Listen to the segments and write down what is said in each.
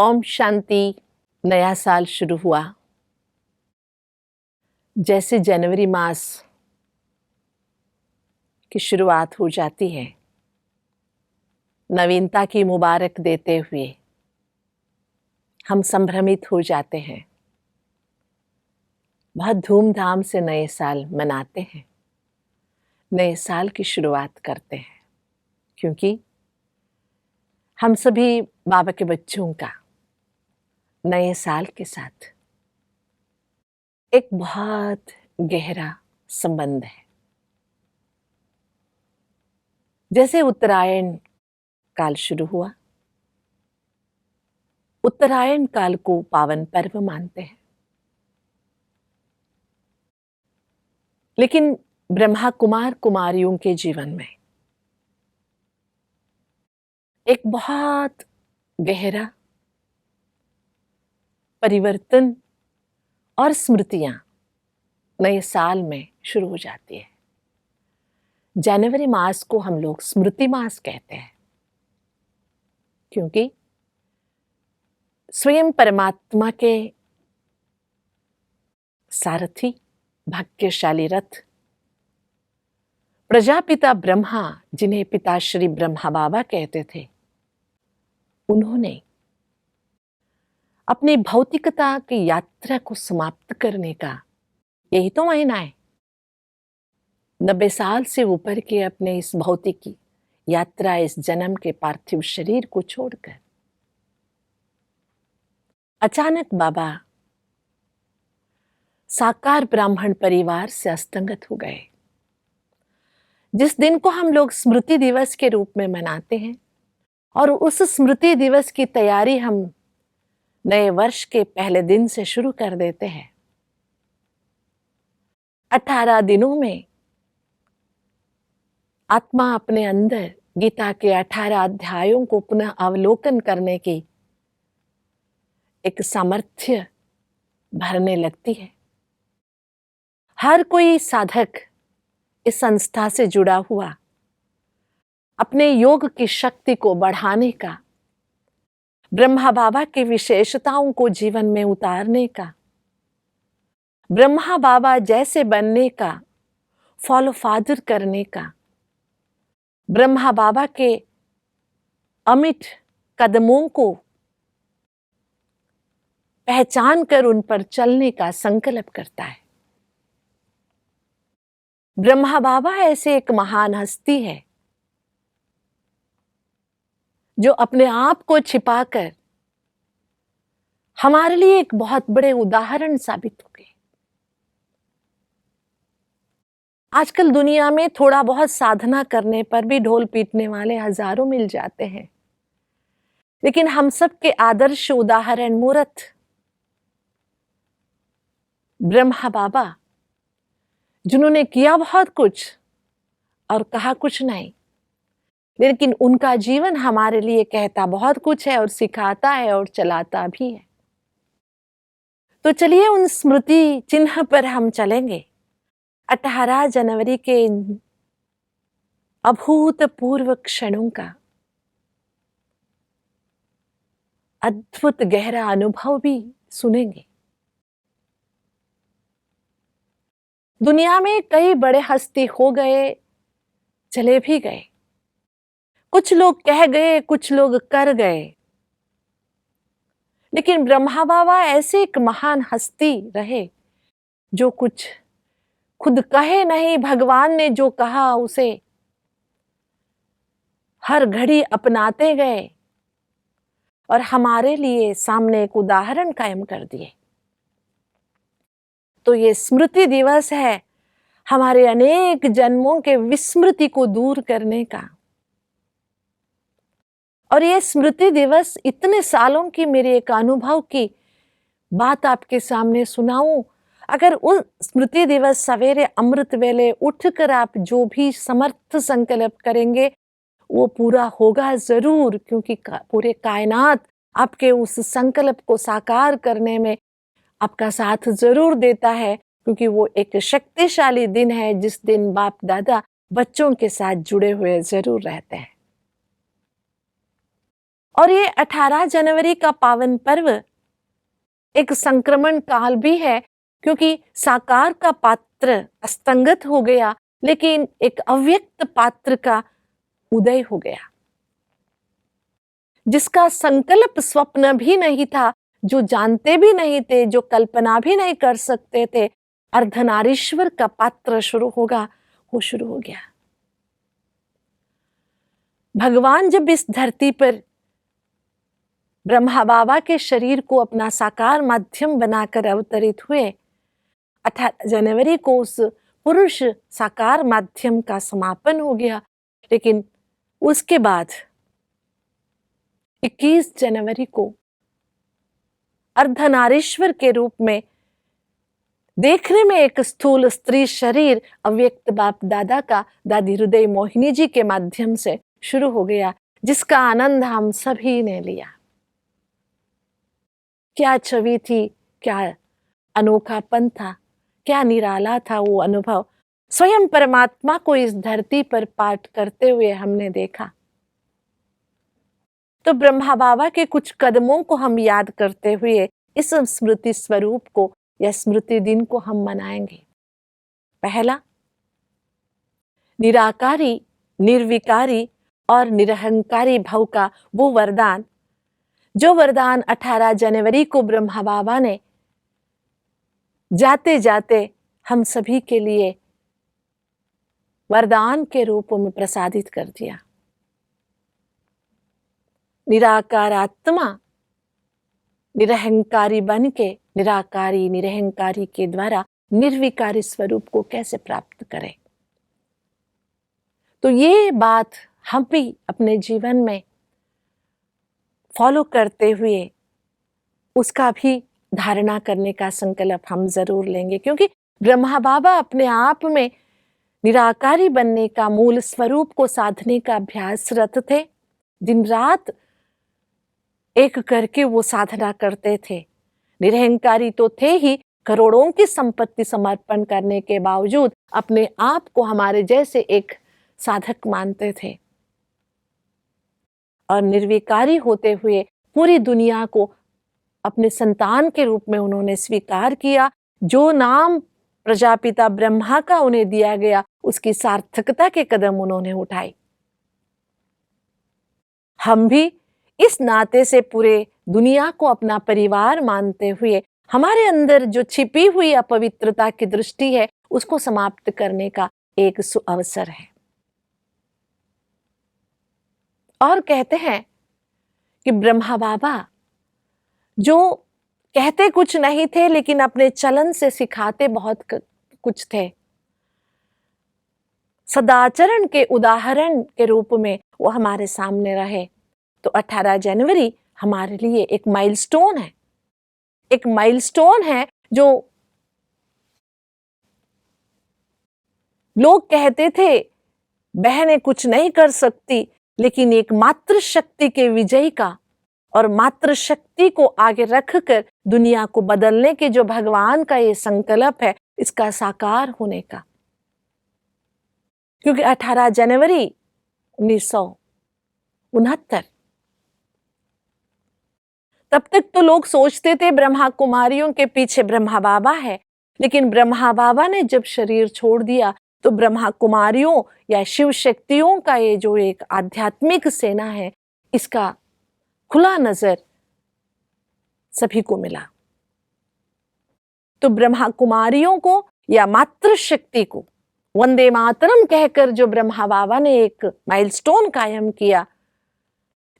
ओम शांति। नया साल शुरू हुआ। जैसे जनवरी मास की शुरुआत हो जाती है, नवीनता की मुबारक देते हुए हम संभ्रमित हो जाते हैं। बहुत धूमधाम से नए साल मनाते हैं, नए साल की शुरुआत करते हैं, क्योंकि हम सभी बाबा के बच्चों का नए साल के साथ एक बहुत गहरा संबंध है। जैसे उत्तरायण काल शुरू हुआ, उत्तरायण काल को पावन पर्व मानते हैं, लेकिन ब्रह्मा कुमार कुमारियों के जीवन में एक बहुत गहरा परिवर्तन और स्मृतियां नए साल में शुरू हो जाती है। जनवरी मास को हम लोग स्मृति मास कहते हैं, क्योंकि स्वयं परमात्मा के सारथी भाग्यशाली रथ प्रजापिता ब्रह्मा, जिन्हें पिताश्री ब्रह्मा बाबा कहते थे, उन्होंने अपनी भौतिकता की यात्रा को समाप्त करने का यही तो महीना है। 90 साल से ऊपर के अपने इस भौतिक यात्रा, इस जन्म के पार्थिव शरीर को छोड़कर अचानक बाबा साकार ब्राह्मण परिवार से अस्तंगत हो गए। जिस दिन को हम लोग स्मृति दिवस के रूप में मनाते हैं, और उस स्मृति दिवस की तैयारी हम नए वर्ष के पहले दिन से शुरू कर देते हैं। 18 दिनों में आत्मा अपने अंदर गीता के 18 अध्यायों को पुनः अवलोकन करने की एक सामर्थ्य भरने लगती है। हर कोई साधक इस संस्था से जुड़ा हुआ अपने योग की शक्ति को बढ़ाने का, ब्रह्मा बाबा की विशेषताओं को जीवन में उतारने का, ब्रह्मा बाबा जैसे बनने का, फॉलो फादर करने का, ब्रह्मा बाबा के अमिट कदमों को पहचान कर उन पर चलने का संकल्प करता है। ब्रह्मा बाबा ऐसे एक महान हस्ती है जो अपने आप को छिपाकर हमारे लिए एक बहुत बड़े उदाहरण साबित हो गए। आजकल दुनिया में थोड़ा बहुत साधना करने पर भी ढोल पीटने वाले हजारों मिल जाते हैं, लेकिन हम सब के आदर्श उदाहरण मूर्त ब्रह्मा बाबा, जिन्होंने किया बहुत कुछ और कहा कुछ नहीं, लेकिन उनका जीवन हमारे लिए कहता बहुत कुछ है और सिखाता है और चलाता भी है। तो चलिए उन स्मृति चिन्ह पर हम चलेंगे। 18 जनवरी के अभूतपूर्व क्षणों का अद्भुत गहरा अनुभव भी सुनेंगे। दुनिया में कई बड़े हस्ती हो गए, चले भी गए, कुछ लोग कह गए, कुछ लोग कर गए, लेकिन ब्रह्मा बाबा ऐसे एक महान हस्ती रहे जो कुछ खुद कहे नहीं, भगवान ने जो कहा उसे हर घड़ी अपनाते गए और हमारे लिए सामने एक उदाहरण कायम कर दिए। तो ये स्मृति दिवस है हमारे अनेक जन्मों के विस्मृति को दूर करने का। और ये स्मृति दिवस इतने सालों की मेरे एक अनुभव की बात आपके सामने सुनाऊं। अगर उस स्मृति दिवस सवेरे अमृत वेले उठकर आप जो भी समर्थ संकल्प करेंगे वो पूरा होगा जरूर, क्योंकि पूरे कायनात आपके उस संकल्प को साकार करने में आपका साथ जरूर देता है, क्योंकि वो एक शक्तिशाली दिन है जिस दिन बाप दादा बच्चों के साथ जुड़े हुए जरूर रहते हैं। और ये 18 जनवरी का पावन पर्व एक संक्रमण काल भी है, क्योंकि साकार का पात्र अस्तंगत हो गया, लेकिन एक अव्यक्त पात्र का उदय हो गया, जिसका संकल्प स्वप्न भी नहीं था, जो जानते भी नहीं थे, जो कल्पना भी नहीं कर सकते थे, अर्धनारीश्वर का पात्र शुरू होगा, वो शुरू हो गया। भगवान जब इस धरती पर ब्रह्मा बाबा के शरीर को अपना साकार माध्यम बनाकर अवतरित हुए, 18 जनवरी को उस पुरुष साकार माध्यम का समापन हो गया। लेकिन उसके बाद 21 जनवरी को अर्धनारीश्वर के रूप में, देखने में एक स्थूल स्त्री शरीर अव्यक्त बाप दादा का दादी हृदय मोहिनी जी के माध्यम से शुरू हो गया, जिसका आनंद हम सभी ने लिया। क्या छवि थी, क्या अनोखापन था, क्या निराला था वो अनुभव। स्वयं परमात्मा को इस धरती पर पाठ करते हुए हमने देखा। तो ब्रह्मा बाबा के कुछ कदमों को हम याद करते हुए इस स्मृति स्वरूप को या स्मृति दिन को हम मनाएंगे। पहला, निराकारी, निर्विकारी और निरहंकारी भव का वो वरदान, जो वरदान 18 जनवरी को ब्रह्मा बाबा ने जाते जाते हम सभी के लिए वरदान के रूप में प्रसादित कर दिया। निराकार आत्मा निरहंकारी बन के निराकारी निरहंकारी के द्वारा निर्विकारी स्वरूप को कैसे प्राप्त करें। तो ये बात हम भी अपने जीवन में फॉलो करते हुए उसका भी धारणा करने का संकल्प हम जरूर लेंगे, क्योंकि ब्रह्मा बाबा अपने आप में निराकारी बनने का, मूल स्वरूप को साधने का अभ्यासरत थे। दिन रात एक करके वो साधना करते थे। निरहंकारी तो थे ही, करोड़ों की संपत्ति समर्पण करने के बावजूद अपने आप को हमारे जैसे एक साधक मानते थे, और निर्विकारी होते हुए पूरी दुनिया को अपने संतान के रूप में उन्होंने स्वीकार किया। जो नाम प्रजापिता ब्रह्मा का उन्हें दिया गया, उसकी सार्थकता के कदम उन्होंने उठाए। हम भी इस नाते से पूरे दुनिया को अपना परिवार मानते हुए हमारे अंदर जो छिपी हुई अपवित्रता की दृष्टि है, उसको समाप्त करने का एक सुअवसर है। और कहते हैं कि ब्रह्मा बाबा जो कहते कुछ नहीं थे, लेकिन अपने चलन से सिखाते बहुत कुछ थे। सदाचरण के उदाहरण के रूप में वो हमारे सामने रहे। तो 18 जनवरी हमारे लिए एक माइलस्टोन है, एक माइलस्टोन है। जो लोग कहते थे बहनें कुछ नहीं कर सकती, लेकिन एक मातृ शक्ति के विजय का और मातृ शक्ति को आगे रखकर दुनिया को बदलने के जो भगवान का ये संकल्प है, इसका साकार होने का। क्योंकि 18 जनवरी 1969 तब तक तो लोग सोचते थे ब्रह्मा कुमारियों के पीछे ब्रह्मा बाबा है, लेकिन ब्रह्मा बाबा ने जब शरीर छोड़ दिया तो ब्रह्मा कुमारियों या शिव शक्तियों का ये जो एक आध्यात्मिक सेना है, इसका खुला नजर सभी को मिला। तो ब्रह्मा कुमारियों को या मातृशक्ति को वंदे मातरम कहकर जो ब्रह्मा बाबा ने एक माइलस्टोन कायम किया,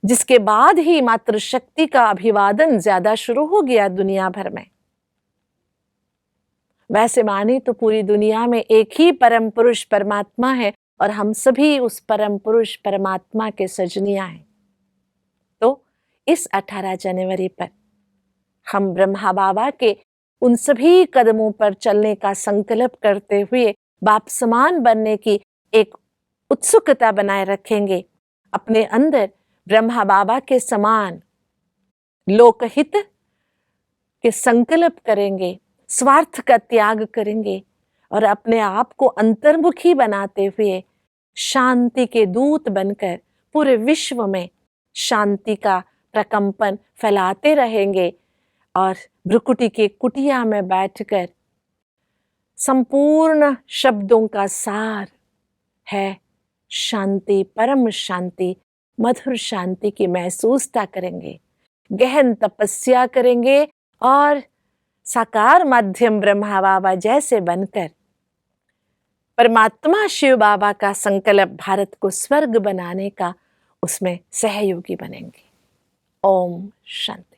जिसके बाद ही मातृशक्ति का अभिवादन ज्यादा शुरू हो गया दुनिया भर में। वैसे माने तो पूरी दुनिया में एक ही परम पुरुष परमात्मा है, और हम सभी उस परम पुरुष परमात्मा के सजनियां हैं। तो इस 18 जनवरी पर हम ब्रह्मा बाबा के उन सभी कदमों पर चलने का संकल्प करते हुए बाप समान बनने की एक उत्सुकता बनाए रखेंगे। अपने अंदर ब्रह्मा बाबा के समान लोकहित के संकल्प करेंगे, स्वार्थ का त्याग करेंगे, और अपने आप को अंतर्मुखी बनाते हुए शांति के दूत बनकर पूरे विश्व में शांति का प्रकंपन फैलाते रहेंगे और भ्रुकुटी के कुटिया में बैठकर संपूर्ण शब्दों का सार है शांति, परम शांति, मधुर शांति की महसूसता करेंगे, गहन तपस्या करेंगे और साकार माध्यम ब्रह्मा बाबा जैसे बनकर परमात्मा शिव बाबा का संकल्प भारत को स्वर्ग बनाने का उसमें सहयोगी बनेंगे। ओम शांति।